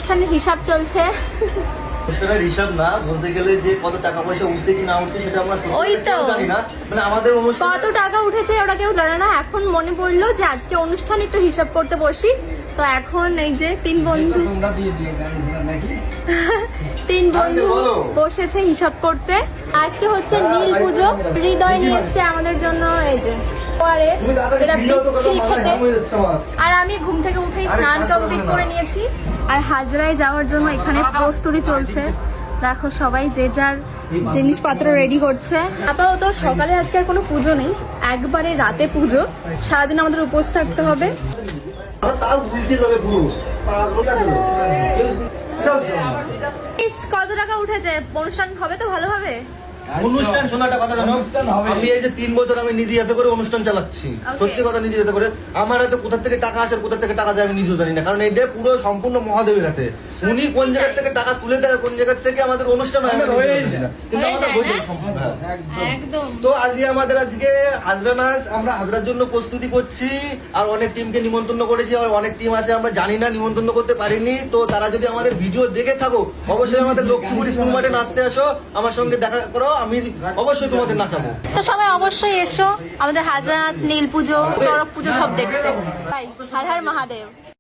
অনুষ্ঠানের হিসাব চলছে। অনুষ্ঠানের হিসাব না, বলতে গেলে যে কত টাকা পয়সা উঠছে কি না উঠছে সেটা আমরা ওই তো জানি না। মানে আমাদের অনুষ্ঠান কত টাকা উঠেছে ওরা কেউ জানে না। এখন মনে পড়লো যে আজকে অনুষ্ঠান একটু হিসাব করতে বসি, তো এখন এই যে তিন বন্ধু বসেছে হিসাব করতে। আজকে হচ্ছে নীল পুজো। হৃদয় নিয়ে এসছে আমাদের জন্য এই যে এটা বিচ্ছিরি খেতে। আর আমি ঘুম থেকে উঠেই স্নান কমপ্লিট করে নিয়েছি, আর হাজরায় যাওয়ার জন্য এখানে প্রস্তুতি চলছে। দেখো সবাই যে যার জিনিসপত্র রেডি করছে। আপাতত সকালে আজকে আর কোনো পুজো নেই, একবারে রাতে পুজো। সারাদিন আমাদের উপোস থাকতে হবে। কত টাকা উঠেছে? অনুষ্ঠান হবে তো ভালোভাবে? অনুষ্ঠান শোনাটা কথা জানো, আমি এই যে 3 বছর আমি নিজে হাতে করে অনুষ্ঠান চালাচ্ছি। সত্যি কথা, নিজে হাতে করে। আমার হাতে কোথা থেকে টাকা আসে কোথা থেকে টাকা যায় আমি নিজেও জানি না, কারণ এটা পুরো সম্পূর্ণ মহাদেবের হাতে। উনি কোন জায়গা থেকে টাকা তুলে দেয়, কোন জায়গা থেকে আমাদের অনুষ্ঠান হয় কিন্তু আমাদের হয়ে যায় সম্পূর্ণ। তো আজকে আমাদের আজকে হাজরা নাচ, আমরা হাজরার জন্য প্রস্তুতি করছি। আর অনেক টিমকে নিমন্ত্রণ করেছি, আর অনেক টিম আছে আমরা জানি না, নিমন্ত্রণ করতে পারিনি। তো তারা যদি আমাদের ভিডিও দেখে থাকো, অবশ্যই আমাদের লক্ষ্মীপুর স্কুল মাঠে নাচতে আসো, আমার সঙ্গে দেখা করো, আমি অবশ্যই তোমাদের নাচাবো। তো সবাই অবশ্যই এসো আমাদের হাজরা নাচ, নীল পুজো, চড়ক পুজো সব দেখতে। হর হর মহাদেব।